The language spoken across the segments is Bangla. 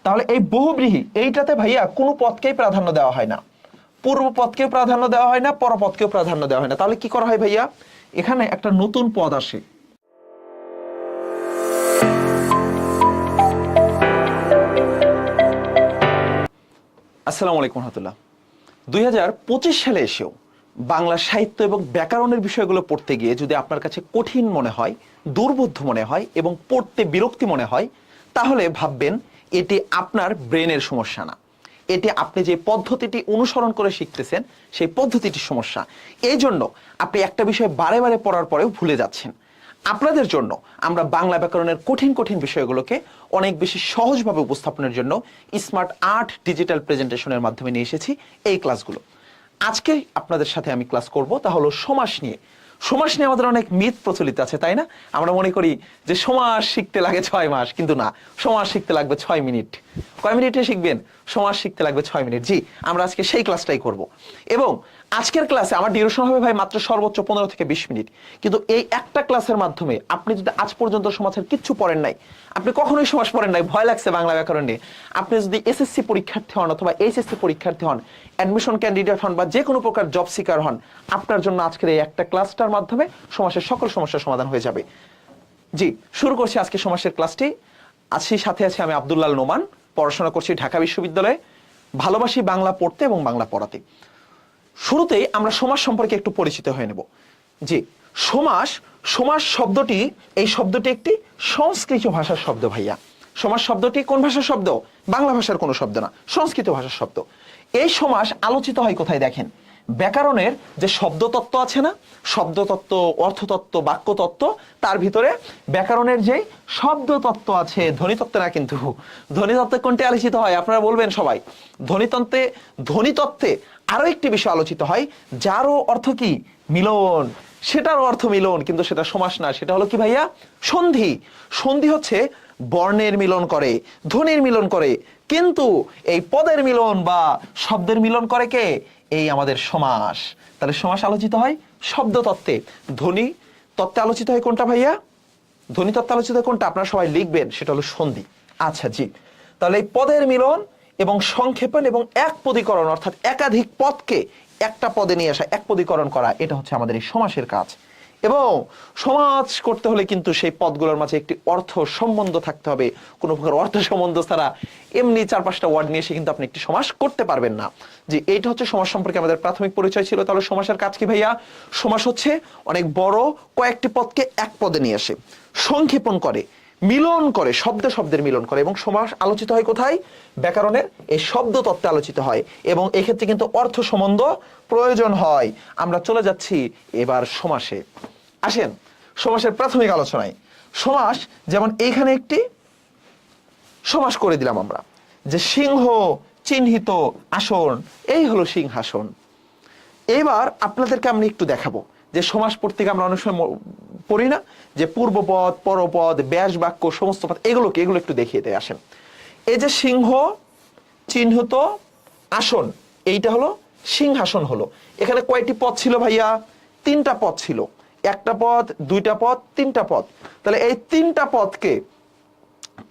তাহলে এই বহুব্রীহি এইটাতে ভাইয়া কোনো পদকেই প্রাধান্য দেওয়া হয় না, পূর্ব পদকেও প্রাধান্য দেওয়া হয় না, পরপদকেও প্রাধান্য দেওয়া হয় না। তাহলে কি করা হয় ভাইয়া, এখানে একটা নতুন পদ আসে। আসসালামু আলাইকুম রহমতুল্লাহ। 2025 সালে এসেও বাংলা সাহিত্য এবং ব্যাকরণের বিষয়গুলো পড়তে গিয়ে যদি আপনার কাছে কঠিন মনে হয়, দুর্বোধ্য মনে হয় এবং পড়তে বিরক্তি মনে হয়, তাহলে ভাববেন এটি আপনার ব্রেনের সমস্যা না, এটি আপনি যে পদ্ধতিটি অনুসরণ করে শিখতেছেন সেই পদ্ধতিটির সমস্যা। এই জন্য আপনি একটা বিষয় বারে বারে পড়ার পরেও ভুলে যাচ্ছেন। আপনাদের জন্য আমরা বাংলা ব্যাকরণের কঠিন কঠিন বিষয়গুলোকে অনেক বেশি সহজভাবে উপস্থাপনের জন্য স্মার্ট আর্ট ডিজিটাল প্রেজেন্টেশনের মাধ্যমে নিয়ে এসেছি এই ক্লাসগুলো। আজকে আপনাদের সাথে আমি ক্লাস করব তা হলো সমাস নিয়ে। সমাস নিয়ে আমাদের অনেক মিথ প্রচলিত আছে, তাই না? আমরা মনে করি যে সমাস শিখতে লাগে 6 মাস, কিন্তু না, সমাস শিখতে লাগবে 6 মিনিট। কয় মিনিটে শিখবেন? সমাস শিখতে লাগবে 6 মিনিট। জি, আমরা আজকে সেই ক্লাসটাই করব। এবং আজকের ক্লাসে আমার ডিউরেশন হবে ভাই মাত্র সর্বোচ্চ 15 থেকে 20 মিনিট। কিন্তু এই একটা ক্লাসের মাধ্যমে আপনি যদি আজ পর্যন্ত সমাজের কিচ্ছু পড়েন নাই, আপনি কখনোই সমাজ পড়েন নাই, ভয় লাগছে বাংলা ব্যাকরণ নিয়ে, আপনি যদি এসএসসি পরীক্ষার্থী হন অথবা এইচএসসি পরীক্ষার্থী হন, অ্যাডমিশন ক্যান্ডিডেট হন বা যে কোনো প্রকার জব সিকার হন, আপনার জন্য আজকের এই একটা ক্লাসটার মাধ্যমে সমাজের সকল সমস্যার সমাধান হয়ে যাবে। জি, শুরু করছি আজকে সমাজের ক্লাসটি। আছি সাথে আছি আমি আব্দুল্লাহ নোমান, পড়াশোনা করছি ঢাকা বিশ্ববিদ্যালয়ে, ভালোবাসি বাংলা পড়তে এবং বাংলা পড়াতে। শুরুতেই আমরা সমাস সম্পর্কে একটু পরিচিত হয়ে নেব। জি, সমাস, সমাস শব্দটি, এই শব্দটি একটি সংস্কৃত ভাষার শব্দ ভাইয়া। সমাস শব্দটি কোন ভাষার শব্দ? বাংলা ভাষার কোনো শব্দ না, সংস্কৃত ভাষার শব্দ। এই সমাস আলোচিত হয় কোথায় দেখেন, ব্যাকরণের যে শব্দতত্ত্ব আছে না, শব্দতত্ত্ব, অর্থতত্ত্ব, বাক্যতত্ত্ব, তার ভিতরে ব্যাকরণের যে শব্দতত্ত্ব আছে, ধ্বনিতত্ত্ব না কিন্তু, ধ্বনিতত্ত্বে কোনটি আলোচিত হয় আপনারা বলবেন সবাই? ধ্বনিতন্ত্রে, ধ্বনিতত্ত্বে আরো একটি বিষয় আলোচিত হয় যারও অর্থ কি? মিলন। সেটারও অর্থ মিলন, কিন্তু সেটা সমাস না, সেটা হলো কি ভাইয়া? সন্ধি। সন্ধি হচ্ছে বর্ণের মিলন করে, ধ্বনির মিলন করে, কিন্তু এই পদের মিলন বা শব্দের মিলন করে কে? এই আমাদের সমাস। তাহলে সমাস আলোচিত হয় শব্দতত্ত্বে। ধ্বনি তত্ত্বে আলোচিত হয় কোনটা ভাইয়া? ধ্বনি তত্ত্বে আলোচিত হয় কোনটা? আপনারা সবাই লিখবেন, সেটা হলো সন্ধি। আচ্ছা জি, তাহলে এই পদের মিলন এবং সংক্ষেপণ এবং একপদীকরণ, অর্থাৎ একাধিক পদকে একটা পদে নিয়ে আসা, একপদীকরণ করা, এটা হচ্ছে আমাদের এই সমাসের কাজ। এবং সমাজ করতে হলে কিন্তু সেই পদগুলোর মাঝে একটি অর্থ সম্বন্ধ থাকতে হবে। কোনো প্রকার অর্থ সম্বন্ধ ছাড়া এমনি 4-5টা ওয়ার্ড নিয়ে এসে কিন্তু আপনি একটি সমাস করতে পারবেন না। যে এইটা হচ্ছে সমাস সম্পর্কে আমাদের প্রাথমিক পরিচয় ছিল। তাহলে সমাসের কাজ কি ভাইয়া? সমাস হচ্ছে অনেক বড় কয়েকটি পদকে এক পদে নিয়ে আসে, সংক্ষেপণ করে, মিলন করে, শব্দে শব্দের মিলন করে। এবং সমাস আলোচিত হয় কোথায়? ব্যাকরণের এই শব্দ তত্ত্বে আলোচিত হয়, এবং এক্ষেত্রে কিন্তু অর্থ সম্বন্ধ প্রয়োজন হয়। আমরা চলে যাচ্ছি এবার সমাসে। আসেন সমাসের প্রাথমিক আলোচনায়। সমাস যেমন এইখানে একটি সমাস করে দিলাম আমরা, যে সিংহ চিহ্নিত আসন, এই হলো সিংহাসন। এবার আপনাদেরকে আমি একটু দেখাবো যে সমাস পড়তে গিয়ে আমরা অনেক সময় পড়ি না যে পূর্বপদ, পরপদ, ব্যাস বাক্য, সমস্ত পদ, এগুলো একটু দেখিয়ে দেয়। আসেন, এই যে সিংহ চিহ্নিত আসন, এইটা হলো সিংহাসন হলো। এখানে কয়টি পদ ছিল ভাইয়া? 3টা পদ ছিল। একটা পদ, 2টা পদ, 3টা পদ। তাহলে এই 3টা পদকে,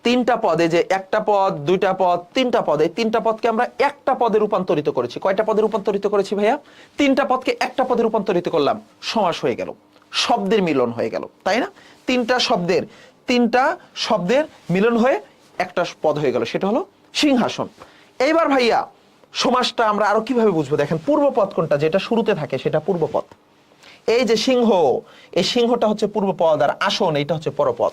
3টা পদে, যে একটা পদ, 2টা পদ, 3টা পদ, এই 3টা পদকে আমরা একটা পদে রূপান্তরিত করেছি। কয়টা পদে রূপান্তরিত করেছি ভাইয়া? 3টা পদকে একটা পদে রূপান্তরিত করলাম, সমাস হয়ে গেল, শব্দের মিলন হয়ে গেল, তাই না? 3টা শব্দের মিলন হয়ে একটা পদ হয়ে গেল, সেটা হলো সিংহাসন। এইবার ভাইয়া সমাসটা আমরা আরো কিভাবে বুঝবো? দেখেন, পূর্বপদ কোনটা? যেটা শুরুতে থাকে সেটা পূর্বপদ। এই যে সিংহ, এই সিংহটা হচ্ছে পূর্বপদ, আর আসন এইটা হচ্ছে পরপদ।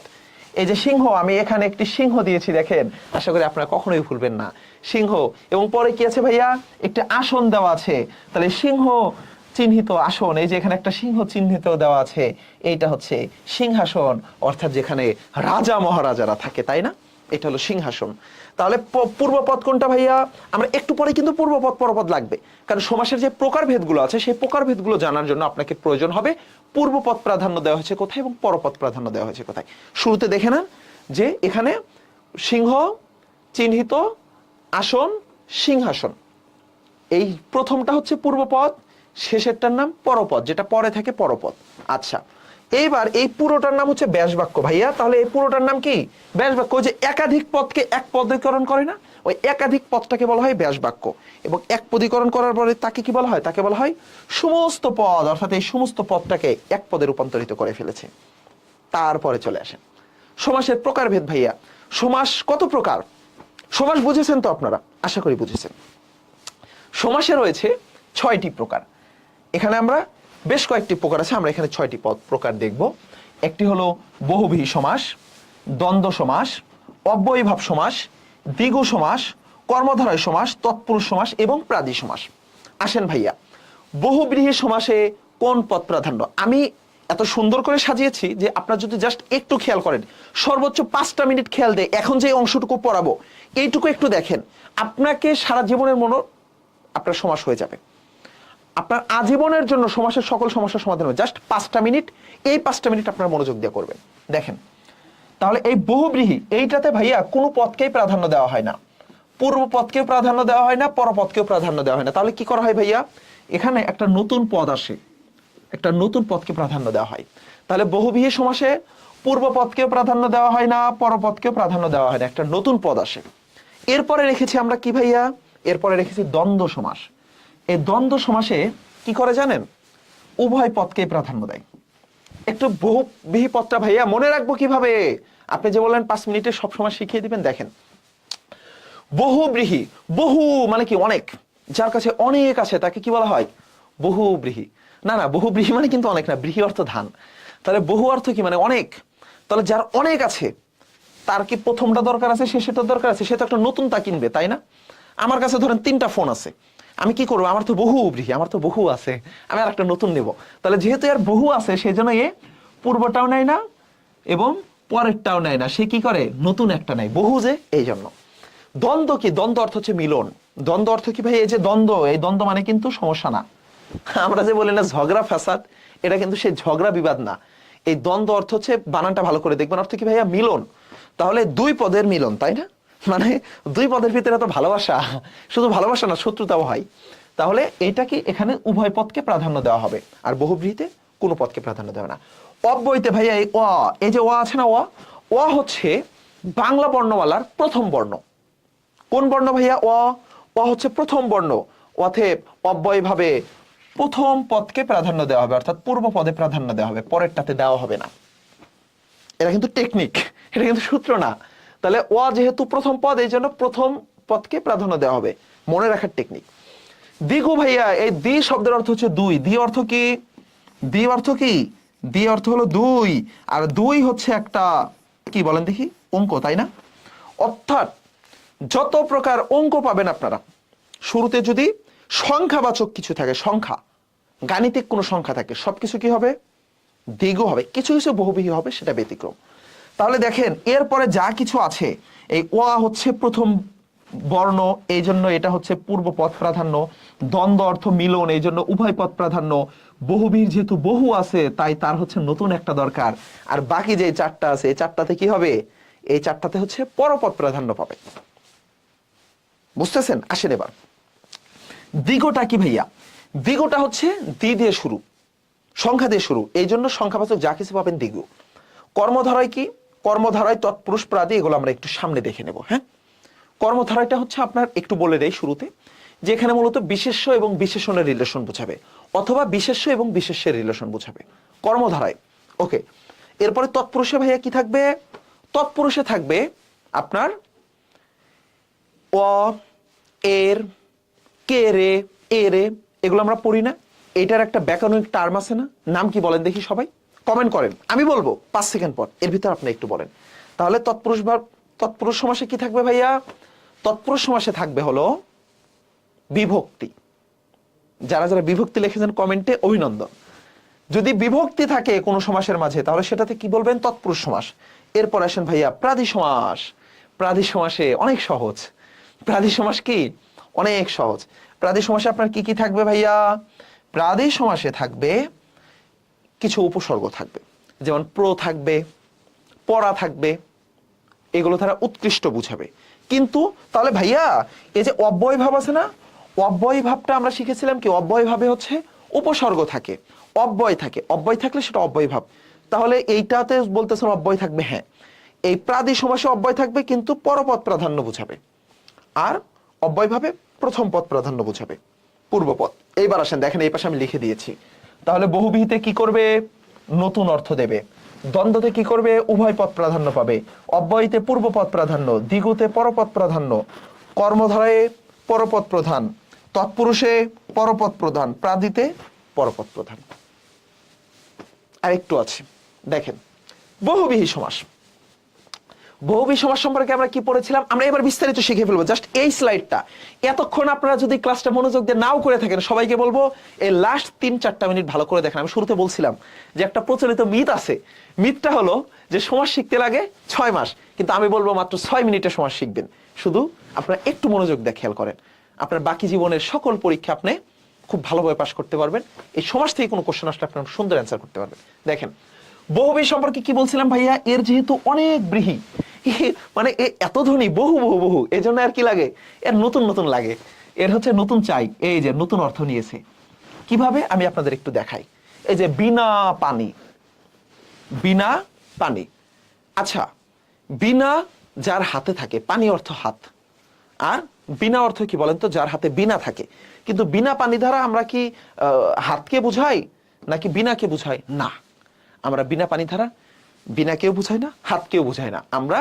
এই যে সিংহ, আমি এখানে একটি সিংহ দিয়েছি, দেখেন, আশা করি আপনারা কখনোই ভুলবেন না, সিংহ। এবং পরে কি আছে ভাইয়া? একটি আসন দেওয়া আছে। তাহলে সিংহ চিহ্নিত আসন, এই যে এখানে একটা সিংহ চিহ্নিত দেওয়া আছে, এইটা হচ্ছে সিংহাসন, অর্থাৎ যেখানে রাজা মহারাজারা থাকে, তাই না? এটা হলো সিংহাসন। তাহলে পূর্বপদ কোনটা ভাইয়া? আমরা একটু পরে কিন্তু পূর্বপদ পরপদ লাগবে, কারণ সমাসের যে প্রকারভেদগুলো আছে সেই প্রকারভেদগুলো জানার জন্য আপনাকে প্রয়োজন হবে পূর্বপদ প্রাধান্য দেওয়া হয়েছে কোথায় এবং পরপদ প্রাধান্য দেওয়া হয়েছে কোথায়। শুরুতে দেখে নেন যে এখানে সিংহ চিহ্নিত আসন, সিংহাসন, এই প্রথমটা হচ্ছে পূর্বপদ, শেষেরটার নাম পরপদ, যেটা পরে থাকে পরপদ। আচ্ছা, এইবার এই পুরোটার নাম হচ্ছে ব্যাস বাক্য ভাইয়া। তাহলে এই পুরোটার নাম কি? ব্যাস বাক্য। যে একাধিক পদকে এক পদীকরণ করে না, ওই একাধিক পদটাকে বলা হয় ব্যাস বাক্য। এবং এক পদীকরণ করার পরে তাকে কি বলা হয়? তাকে বলা হয় সমস্ত পদ, অর্থাৎ এই সমস্ত পদটাকে এক পদে রূপান্তরিত করে ফেলেছে। তারপরে চলে আসেন সমাসের প্রকারভেদ ভাইয়া। সমাস কত প্রকার? সমাস বুঝেছেন তো আপনারা? আশা করি বুঝেছেন। সমাসে রয়েছে 6টি প্রকার। এখানে আমরা বেশ কয়েকটি প্রকার আছে, আমরা এখানে 6টি প্রকার দেখব। একটি হলো বহুব্রীহি সমাস, দ্বন্দ্ব সমাস, অব্যয়ীভাব সমাস, দ্বিগু সমাস, কর্মধারয় সমাস, তৎপুরুষ সমাস এবং প্রাদি সমাস। আসেন ভাইয়া, বহুব্রীহি সমাসে কোন পদ প্রাধান্য? আমি এত সুন্দর করে সাজিয়েছি যে আপনারা যদি জাস্ট একটু খেয়াল করেন, সর্বোচ্চ 5টা মিনিট খেয়াল দেয়, এখন যে অংশটুকু পড়াবো এইটুকু একটু দেখেন, আপনাকে সারা জীবনের মনে আপনার সমাস হয়ে যাবে। আপনার আজীবনের জন্য সমাসের সকল সমস্যার সমাধান হবে। জাস্ট 5টা মিনিট, এই 5টা মিনিট আপনার মনোযোগ দিয়ে করবেন। দেখেন, তাহলে এই বহুব্রীহি এইটাতে ভাইয়া কোনো পদকেই প্রাধান্য দেওয়া হয় না, পূর্ব পদকেও প্রাধান্য দেওয়া হয় না, পরপদকেও প্রাধান্য দেওয়া হয় না। তাহলে কি করা হয় ভাইয়া? এখানে একটা নতুন পদ আসে, একটা নতুন পদকে প্রাধান্য দেওয়া হয়। তাহলে বহুব্রীহি সমাসে পূর্ব পদকেও প্রাধান্য দেওয়া হয় না, পরপদকেও প্রাধান্য দেওয়া হয় না, একটা নতুন পদ আসে। এরপরে রেখেছি আমরা কি ভাইয়া? এরপরে রেখেছি দ্বন্দ্ব সমাস। এই দ্বন্দ্ব সমাসে কি করে জানেন? উভয় পদকেই প্রাধান্য দেয়। একটু বহুব্রীহি পদটা ভাইয়া মনে রাখবো কিভাবে? আপনি যে বললেন 5 মিনিটে সবসময় শিখিয়ে দিবেন, দেখেন বহুব্রীহি, বহু মানে কি? অনেক। যার কাছে অনেক আছে তাকে কি বলা হয়? বহুব্রীহি। না না, বহুব্রীহি মানে কিন্তু অনেক না, ব্রীহি অর্থ ধান। তাহলে বহু অর্থ কি? মানে অনেক। তাহলে যার অনেক আছে তার কি প্রথমটা দরকার আছে, শেষেরটা দরকার আছে? সে তো একটা নতুন তা কিনবে, তাই না? আমার কাছে ধরেন 3টা ফোন আছে, আমি কি করবো? আমার তো বহুব্রীহি, আমার তো বহু আছে, আমি আর একটা নতুন নেব। তাহলে যেহেতু এর বহু আছে সেই জন্য এ পূর্বটাও নেয় না এবং পরেরটাও নেয় না, সে কি করে? নতুন একটা নেয়, বহু যে, এই জন্য। দ্বন্দ্ব কি? দ্বন্দ্ব অর্থ হচ্ছে মিলন। দ্বন্দ্ব অর্থ কি ভাই? এই যে দ্বন্দ্ব, এই দ্বন্দ্ব মানে কিন্তু সমস্যা না। আমরা যে বলি না ঝগড়া ফ্যাসাদ, এটা কিন্তু সেই ঝগড়া বিবাদ না। এই দ্বন্দ্ব অর্থ হচ্ছে, বানানটা ভালো করে দেখবেন, অর্থ কি ভাইয়া? মিলন। তাহলে দুই পদের মিলন, তাই না? মানে দুই পদের ভিতরে তো ভালোবাসা, শুধু ভালোবাসা না, শত্রুতাও হয়। তাহলে এটা কি? এখানে উভয় পদকে প্রাধান্য দেওয়া হবে, আর বহুব্রীহিতে কোনো পদকে প্রাধান্য দেওয়া না। অব্যয়ীতে ভাইয়া এই অ, এই যে অ আছে না, অ হচ্ছে বাংলা বর্ণমালার প্রথম বর্ণ। কোন বর্ণ ভাইয়া? অ। অ হচ্ছে প্রথম বর্ণ। অতএব অব্যয়ীভাবে প্রথম পদকে প্রাধান্য দেওয়া হবে, অর্থাৎ পূর্ব পদে প্রাধান্য দেওয়া হবে, পরেরটাতে দেওয়া হবে না। এটা কিন্তু টেকনিক, এটা কিন্তু সূত্র না। তাহলে অ যেহেতু প্রথম পদ, এই জন্য প্রথম পদকে প্রাধান্য দেওয়া হবে, মনে রাখার টেকনিক। দ্বিগু ভাইয়া, এই দ্বি শব্দের অর্থ হচ্ছে দুই। দ্বি অর্থ কি? দ্বি অর্থ কি? দ্বি অর্থ হলো দুই। আর দুই হচ্ছে একটা কি বলেন দেখি? অঙ্ক, তাই না? অর্থাৎ যত প্রকার অঙ্ক পাবেন আপনারা, শুরুতে যদি সংখ্যাবাচক কিছু থাকে, সংখ্যা, গাণিতিক কোনো সংখ্যা থাকে, সবকিছু কি হবে? দ্বিগু হবে। কিছু কিছু বহুব্রীহি হবে, সেটা ব্যতিক্রম। তাহলে দেখেন এরপরে যা কিছু আছে, এই অ হচ্ছে প্রথম বর্ণ, এই জন্য এটা হচ্ছে পূর্ব পদ প্রাধান্য। দ্বন্দ্ব অর্থ মিলন, এই জন্য উভয় পদ প্রাধান্য। বহুব্রীহির যেহেতু বহু আছে, তাই তার হচ্ছে নতুন একটা দরকার। আর বাকি যে 4টা আছে, এই 4টাতে কি হবে? এই 4টাতে হচ্ছে পরপদ প্রাধান্য পাবে। বুঝতেছেন? আসেন এবার দ্বিগুটা কি ভাইয়া? দ্বিগুটা হচ্ছে দ্বি দিয়ে শুরু, সংখ্যা দিয়ে শুরু, এই জন্য সংখ্যাবাচক যা কিছু পাবেন দ্বিগু। কর্মধারয় কি? কর্মধারয় তৎপুরুষ প্রাদি, এগুলো আমরা একটু সামনে দেখে নেব। হ্যাঁ, কর্মধারয়টা হচ্ছে আপনার একটু বলে দেই শুরুতে, যে এখানে মূলত বিশেষ্য এবং বিশেষণের রিলেশন বোঝাবে, অথবা বিশেষ্য এবং বিশেষ্যের রিলেশন বোঝাবে কর্মধারায়। ওকে, এরপরে তৎপুরুষে ভাইয়া কি থাকবে? তৎপুরুষে থাকবে আপনার অ, এর, কে রে, এ রে, এগুলো আমরা পড়ি না? এটার একটা ব্যাকরণিক টার্ম আছে না? নাম কি বলেন দেখি? সবাই কমেন্ট করেন, আমি বলবো 5 সেকেন্ড পর, এর ভিতর আপনি একটু বলেন। তাহলে তৎপুরুষ ভাব, তৎপুরুষ সমাসে কি থাকবে ভাইয়া? তৎপুরুষ সমাসে থাকবে হলো বিভক্তি। যারা যারা বিভক্তি লিখেছেন কমেন্টে অভিনন্দন। যদি বিভক্তি থাকে কোনো সমাসের মাঝে, তাহলে সেটাতে কি বলবেন? তৎপুরুষ সমাস। এরপর আসেন ভাইয়া প্রাদি সমাস। প্রাদি সমাসে অনেক সহজ, প্রাদি সমাস কি? অনেক সহজ। প্রাদি সমাসে আপনার কি কি থাকবে ভাইয়া? প্রাদি সমাসে থাকবে কিছু উপসর্গ থাকবে, যেমন প্র থাকবে, পরা থাকবে, এগুলো তারা উৎকৃষ্ট বুঝাবে। কিন্তু তাহলে ভাইয়া এই যে অব্যয় ভাব আছে না, অব্যয় ভাবটা আমরা শিখেছিলাম কি? অব্যয় ভাবে হচ্ছে উপসর্গ থাকে, অব্যয় থাকে, অব্যয় থাকলে সেটা অব্যয় ভাব। তাহলে এইটাতে বলতেছেন অব্যয় থাকবে, হ্যাঁ এই প্রাদি সমাসে অব্যয় থাকবে কিন্তু পরপদ প্রাধান্য বোঝাবে, আর অব্যয় ভাবে প্রথম পদ প্রাধান্য বোঝাবে, পূর্বপদ। এইবার আসেন দেখেন এই পাশে আমি লিখে দিয়েছি। তাহলে বহুব্রীহিতে কি করবে? নতুন অর্থ দেবে। দ্বন্দ্বতে কি করবে? উভয় পদ প্রাধান্য পাবে। অব্যয়ীতে পূর্বপদ প্রাধান্য, দ্বিগুতে পরপদ প্রাধান্য, কর্মধারায় পরপদ প্রধান, তৎপুরুষে পরপদ প্রধান, প্রাদিতে পরপদ প্রধান। আর একটু আছে দেখেন বহুব্রীহি সমাস। বহুব্রীহি সমাস সম্পর্কে আমরা কি পড়েছিলাম? আমরা এবার বিস্তারিত শিখে ফেলবো। জাস্ট এই স্লাইডটা এতক্ষণ আপনারা যদি ক্লাসটা মনোযোগ দিয়ে নাও করে থাকেন, সবাইকে বলবো এই লাস্ট 3-4টা মিনিট ভালো করে দেখেন। আমি শুরুতে বলছিলাম যে একটা প্রচলিত মিথ আছে, মিথটা হলো যে সমাস শিখতে লাগে 6 মাস, কিন্তু আমি বলবো মাত্র 6 মিনিটে সমাস শিখবেন। শুধু আপনারা একটু মনোযোগ দিয়ে খেয়াল করেন, আপনার বাকি জীবনের সকল পরীক্ষা আপনি খুব ভালোভাবে পাস করতে পারবেন। এই সমাজ থেকে কোনো কোশ্চেন আসলে আপনার সুন্দর অ্যান্সার করতে পারবেন। দেখেন বহুব্রীহি সম্পর্কে কি বলছিলাম ভাইয়া? এর যেহেতু অনেক ব্রীহি, মানে এত ধ্বনি বহু বহু বহু, এই জন্য আর কি লাগে, এর নতুন নতুন লাগে, এর হচ্ছে নতুন চাই। এই যে নতুন অর্থ নিয়েছে কিভাবে আমি আপনাদের একটু দেখাই। এই যে বিনা পানি, বিনা পানি। আচ্ছা বিনা যার হাতে থাকে, পানি অর্থ হাত, আর বিনা অর্থ কি বলেন তো? যার হাতে বিনা থাকে। কিন্তু বিনা পানি দ্বারা আমরা কি হাতকে বুঝাই নাকি বিনাকে বুঝাই? না, আমরা বিনা পানি ধারা বিনাকেও বুঝাই না, হাতকেও বুঝাই না, আমরা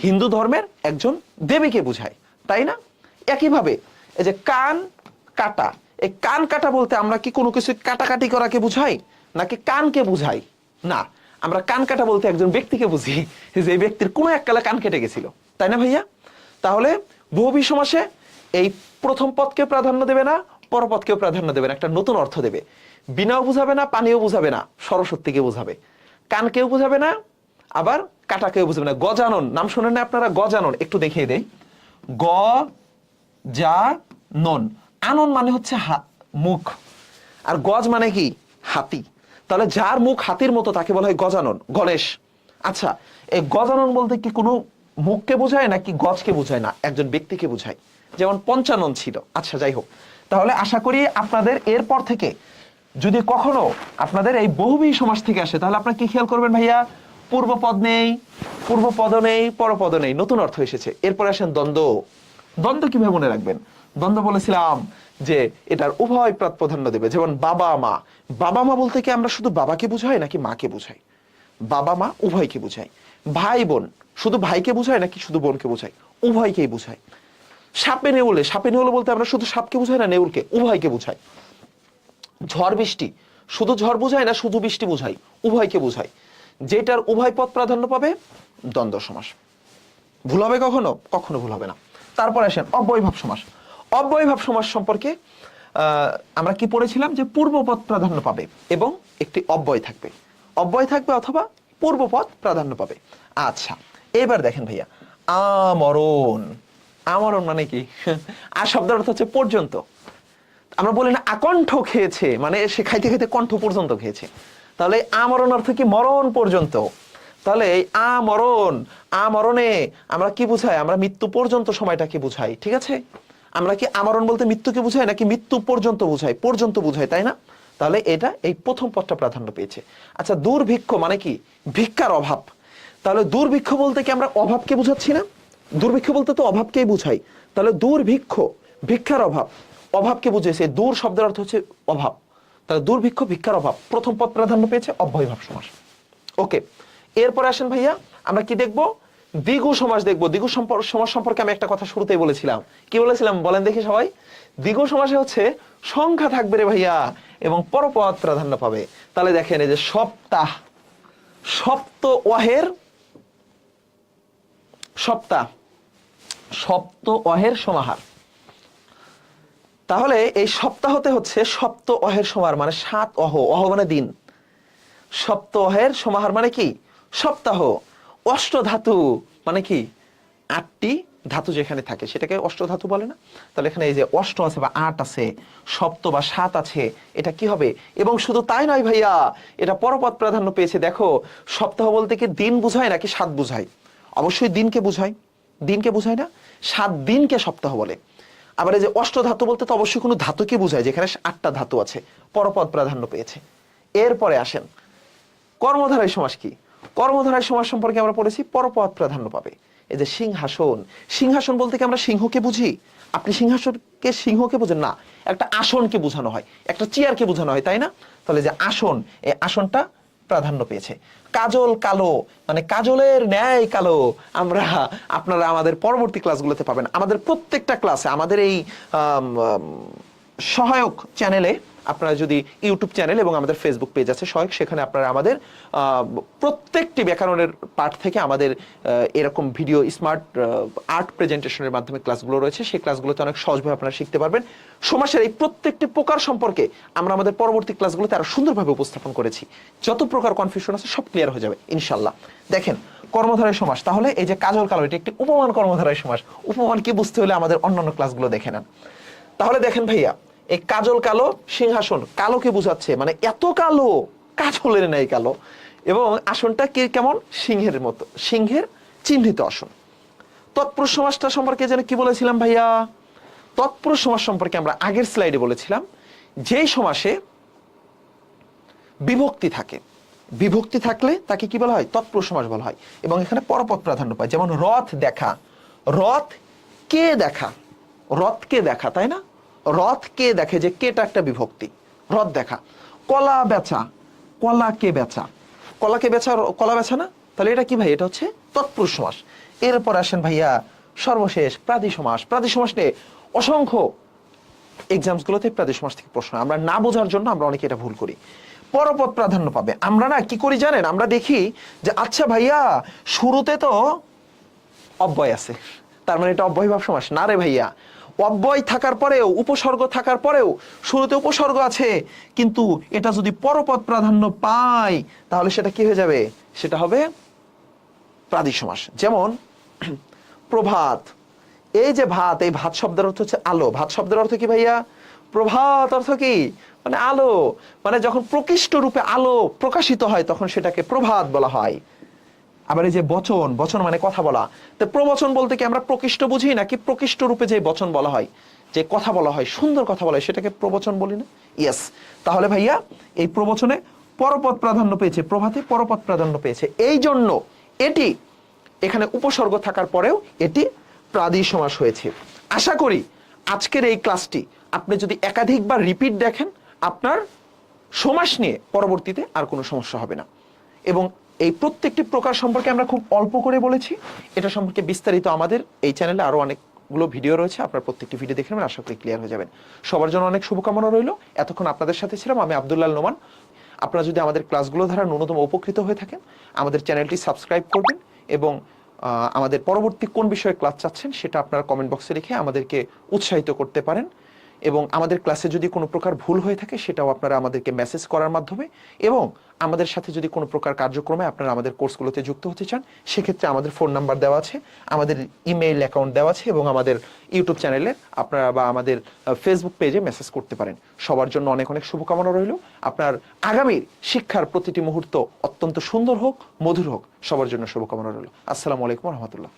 হিন্দু ধর্মের একজন দেবীকে বুঝাই, তাই না? একইভাবে এই যে কান কাটা, এই কান কাটা বলতে আমরা কি কোনো কিছু কাটাকাটি করাকে বুঝাই নাকি কানকে বুঝাই? না, আমরা কান কাটা বলতে একজন ব্যক্তিকে বুঝি, যে ব্যক্তির কোনো এককালে কান কেটে গেছিল, তাই না ভাইয়া? তাহলে বহুব্রীহি সমাসে এই প্রথম পদকে প্রাধান্য দেবে না, পরপদকেও প্রাধান্য দেবে না, একটা নতুন অর্থ দেবে। বিনাও বুঝাবে না, পানিও বুঝাবে না, সরস্বতীকে বুঝাবে। কানকেও বুঝাবে না, আবার কাটাকেও বুঝাবে না। গজানন নাম শোনেন না আপনারা? গজানন একটু দেখিয়ে দেই। গ যা নন, আনন মানে হচ্ছে মুখ, আর গজ মানে কি? হাতি। তাহলে যার মুখ হাতির মতো তাকে বলা হয় গজানন, গণেশ। আচ্ছা এই গজানন বলতে কি কোনো মুখকে বোঝায় নাকি গজকে বোঝায়? না, একজন ব্যক্তিকে বোঝায়, যেমন পঞ্চানন ছিল। আচ্ছা যাই হোক, তাহলে আশা করি আপনাদের এরপর থেকে যদি কখনো আপনাদের এই বহুব্রীহি সমাস থেকে আসে, তাহলে আপনারা কি খেয়াল করবেন ভাইয়া? পূর্বপদ নেই, পূর্বপদ নেই, পরপদ নেই, নতুন অর্থ এসেছে। এরপরে আসেন দ্বন্দ্ব। দ্বন্দ্ব কিভাবে মনে রাখবেন? দ্বন্দ্ব বলেছিলাম যে এটার উভয় পদ প্রাধান্য দেবে। যেমন বাবা মা, বাবা মা বলতে কি আমরা শুধু বাবাকে বুঝাই নাকি মাকে বুঝাই? বাবা মা উভয়কে বুঝাই। ভাই বোন শুধু ভাইকে বুঝায় নাকি শুধু বোনকে বুঝাই? উভয়কেই বুঝাই। সাপে নেউলে, সাপে নেউলে বলতে আমরা শুধু সাপকে বুঝাই না নেউলকে? উভয়কে বুঝাই। ঝড় বৃষ্টি শুধু ঝড় বুঝায় না শুধু বৃষ্টি বুঝাই? উভয়কে বুঝাই। যেটার উভয় পদ প্রাধান্য পাবে দ্বন্দ্ব সমাস। ভুল হবে কখনো? কখনো ভুল হবে না। তারপর আসেন অব্যয়ভাব সমাস। অব্যয়ভাব সমাস সম্পর্কে আমরা কি পড়েছিলাম? যে পূর্বপদ প্রাধান্য পাবে এবং একটি অব্যয় থাকবে, অব্যয় থাকবে অথবা পূর্বপদ প্রাধান্য পাবে। আচ্ছা এবার দেখেন ভাইয়া, আমরণ। আমরণ মানে কি? আর শব্দের অর্থ হচ্ছে পর্যন্ত। আমরা বলি না আকণ্ঠ খেয়েছে, মানে সে খাইতে খাইতে কণ্ঠ পর্যন্ত খেয়েছে। তাহলে আমরণ অর্থ কি? মরণ পর্যন্ত। তাহলে এই আমরণ, আমরণে আমরা কি বুঝাই? আমরা মৃত্যু পর্যন্ত সময়টাকে বুঝাই, ঠিক আছে? আমরা কি আমরণ বলতে মৃত্যুকে বুঝাই নাকি মৃত্যু পর্যন্ত বুঝাই? পর্যন্ত বুঝাই, তাই না? তাহলে এটা এই প্রথম পদটা প্রাধান্য পেয়েছে। আচ্ছা দুর্ভিক্ষ মানে কি? ভিক্ষার অভাব। তাহলে দুর্ভিক্ষ বলতে কি আমরা অভাবকে বুঝাচ্ছি না? দুর্ভিক্ষ বলতে তো অভাবকেই বুঝাই। তাহলে দুর্ভিক্ষ ভিক্ষার অভাব, অভাবকে বুঝেছে। দূর শব্দের অর্থ হচ্ছে অভাব। তাহলে দুর্ভিক্ষ ভিক্ষার অভাব, প্রথম পদ প্রাধান্য পেয়েছে, অব্যয়ভাব সমাস। ওকে, এরপরে আসেন ভাইয়া আমরা কি দেখবো? দ্বিগু সমাস দেখবো। দ্বিগু সমাস সম্পর্কে আমি একটা কথা শুরুতেই বলেছিলাম। কি বলেছিলাম বলেন দেখি সবাই? দ্বিগু সমাসে হচ্ছে সংখ্যা থাকবে রে ভাইয়া এবং পরপদ প্রাধান্য পাবে। তাহলে দেখেন এই যে সপ্তাহ, সপ্ত অহের সপ্তাহ, সপ্ত অহের সমাহার। তাহলে এই সপ্তাহতে হচ্ছে সপ্ত অহের সমাহার মানে 7 অহ, অহ মানে দিন। সপ্ত অহের সমাহার মানে কি? সপ্তাহ। অষ্ট ধাতু মানে কি? 8টি ধাতু যেখানে থাকে সেটাকে অষ্ট ধাতু বলে না? তাহলে এখানে এই যে অষ্ট আছে বা 8 আছে, সপ্ত বা 7 আছে, এটা কি হবে? এবং শুধু তাই নয় ভাইয়া, এটা পরপদ প্রাধান্য পেয়েছে। দেখো সপ্তাহ বলতে কি দিন বুঝায় নাকি 7 বুঝায়? অবশ্যই দিনকে বুঝায়। দিনকে বুঝায় না? 7 দিনকে সপ্তাহ বলে। আবার এই যে অষ্ট ধাতু বলতে তো অবশ্যই কোনো ধাতুকে বুঝায়, যেখানে 8টা ধাতু আছে, পরপদ প্রাধান্য পেয়েছে। এরপরে আসেন কর্মধারয় সমাস কি? কর্মধারয় সমাস সম্পর্কে আমরা পড়েছি পরপদ প্রাধান্য পাবে। এই যে সিংহাসন, সিংহাসন বলতে কি আমরা সিংহকে বুঝি? আপনি সিংহাসনকে সিংহকে বুঝেন না, একটা আসনকে বোঝানো হয়, একটা চেয়ারকে বোঝানো হয়, তাই না? তাহলে যে আসন, এই আসনটা প্রাধান্য পেয়েছে। কাজল কালো, মানে কাজলের ন্যায় কালো, আমরা আপনারা আমাদের পরবর্তী ক্লাসগুলোতে পাবেন। আমাদের প্রত্যেকটা ক্লাসে আমাদের এই সহায়ক চ্যানেলে, আপনারা যদি ইউটিউব চ্যানেল এবং আমাদের ফেসবুক পেজ আছে সহায়ক, সেখানে আপনারা আমাদের প্রত্যেকটি ব্যাকরণের পাঠ থেকে আমাদের এরকম ভিডিও স্মার্ট আর্ট প্রেজেন্টেশনের মাধ্যমে ক্লাসগুলো রয়েছে। সেই ক্লাসগুলোতে অনেক সহজভাবে আপনারা শিখতে পারবেন। সমাসের এই প্রত্যেকটি প্রকার সম্পর্কে আমরা আমাদের পরবর্তী ক্লাসগুলোতে আরো সুন্দরভাবে উপস্থাপন করেছি। যত প্রকার কনফিউশন আছে সব ক্লিয়ার হয়ে যাবে ইনশাল্লাহ। দেখেন, কর্মধারয় সমাস, তাহলে এই যে কাজল কালো, এটা একটি উপমান কর্মধারয় সমাস। উপমান কি বুঝতে হলে আমাদের অন্যান্য ক্লাসগুলো দেখে নেন। তাহলে দেখেন ভাইয়া, এই কাজল কালো, সিংহাসন কালোকে বোঝাচ্ছে, মানে এত কালো, কাজলের নাই কালো, এবং আসনটা কি কেমন? সিংহের মতো, সিংহের চিহ্নিত আসন। তৎপুরুষ সমাসটা সম্পর্কে যেন কি বলেছিলাম ভাইয়া? তৎপুরুষ সমাস সম্পর্কে আমরা আগের স্লাইডে বলেছিলাম, যেই সমাসে বিভক্তি থাকে, বিভক্তি থাকলে তাকে কি বলা হয়? তৎপুরুষ সমাস বলা হয়। এবং এখানে পরপদ প্রাধান্য পায়। যেমন রথ দেখা, রথ কে দেখা, রথকে দেখা, তাই না? রথ কে দেখে, যে কেটা একটা বিভক্তি, রথ দেখা। কলা বেচা, কলাকে বেচা, কলাকে বেচা, কলা বেচা না? তাহলে এটা কি ভাই? এটা হচ্ছে তৎপুরুষ সমাস। এরপর আসেন ভাইয়া সর্বশেষ প্রাদি সমাস। প্রাদি সমাস নিয়ে অসংখ্য এক্সামস গুলোতে প্রাদি সমাস থেকে প্রশ্ন, আমরা না বোঝার জন্য আমরা অনেকে এটা ভুল করি। পরপদ প্রাধান্য পাবে। আমরা না কি করি জানেন? আমরা দেখি যে আচ্ছা ভাইয়া শুরুতে তো অব্যয় আছে, তার মানে এটা অব্যয়ভাব সমাস না রে ভাইয়া। অব্যয় থাকার পরেও, উপসর্গ থাকার পরেও, শুরুতে উপসর্গ আছে, কিন্তু এটা যদি পরপদ প্রাধান্য পায় তাহলে সেটা কি হয়ে যাবে? সেটা হবে প্রাদি সমাস। যেমন প্রভাত, এই যে ভাত, এই ভাত শব্দের অর্থ হচ্ছে আলো। ভাত শব্দের অর্থ কি ভাইয়া? প্রভাত অর্থ কি? মানে আলো। মানে যখন প্রকৃষ্ট রূপে আলো প্রকাশিত হয় তখন সেটাকে প্রভাত বলা হয়। আবার এই যে বচন, বচন মানে কথা বলা, তো প্রবচন বলতে কি আমরা প্রকৃষ্ট বুঝি, নাকি প্রকৃষ্ট রূপে যে বচন বলা হয়, যে কথা বলা হয়, সুন্দর কথা বলা হয়, সেটাকে প্রবচন বলি না? ইয়েস। তাহলে ভাইয়া এই প্রবচনে পরপদ প্রাধান্য পেয়েছে, প্রভাতে পরপদ প্রাধান্য পেয়েছে, এই জন্য এটি এখানে উপসর্গ থাকার পরেও এটি প্রাদি সমাস হয়েছে। আশা করি আজকের এই ক্লাসটি আপনি যদি একাধিকবার রিপিট দেখেন, আপনার সমাস নিয়ে পরবর্তীতে আর কোনো সমস্যা হবে না। এবং এই প্রত্যেকটি প্রকার সম্পর্কে আমরা খুব অল্প করে বলেছি। এটা সম্পর্কে বিস্তারিত আমাদের এই চ্যানেলে আরো অনেকগুলো ভিডিও রয়েছে, আপনারা প্রত্যেকটি ভিডিও দেখে নেবেন, আশা করি ক্লিয়ার হয়ে যাবেন। সবার জন্য অনেক শুভকামনা রইল। এতক্ষণ আপনাদের সাথে ছিলাম আমি আব্দুল্লাহ নোমান। আপনারা যদি আমাদের ক্লাসগুলো দ্বারা ন্যূনতম উপকৃত হয়ে থাকেন, আমাদের চ্যানেলটি সাবস্ক্রাইব করবেন, এবং আমাদের পরবর্তী কোন বিষয়ে ক্লাস চাচ্ছেন সেটা আপনারা কমেন্ট বক্সে লিখে আমাদেরকে উৎসাহিত করতে পারেন। এবং আমাদের ক্লাসে যদি কোনো প্রকার ভুল হয়ে থাকে সেটাও আপনারা আমাদেরকে মেসেজ করার মাধ্যমে, এবং আমাদের সাথে যদি কোনো প্রকার কার্যক্রমে আপনারা আমাদের কোর্সগুলোতে যুক্ত হতে চান, সেক্ষেত্রে আমাদের ফোন নাম্বার দেওয়া আছে, আমাদের ইমেইল অ্যাকাউন্ট দেওয়া আছে, এবং আমাদের ইউটিউব চ্যানেলে আপনারা বা আমাদের ফেসবুক পেজে মেসেজ করতে পারেন। সবার জন্য অনেক অনেক শুভকামনা রইল। আপনার আগামীর শিক্ষার প্রতিটি মুহূর্ত অত্যন্ত সুন্দর হোক, মধুর হোক। সবার জন্য শুভকামনা রইল। আসসালামু আলাইকুম রহমতুল্লাহ।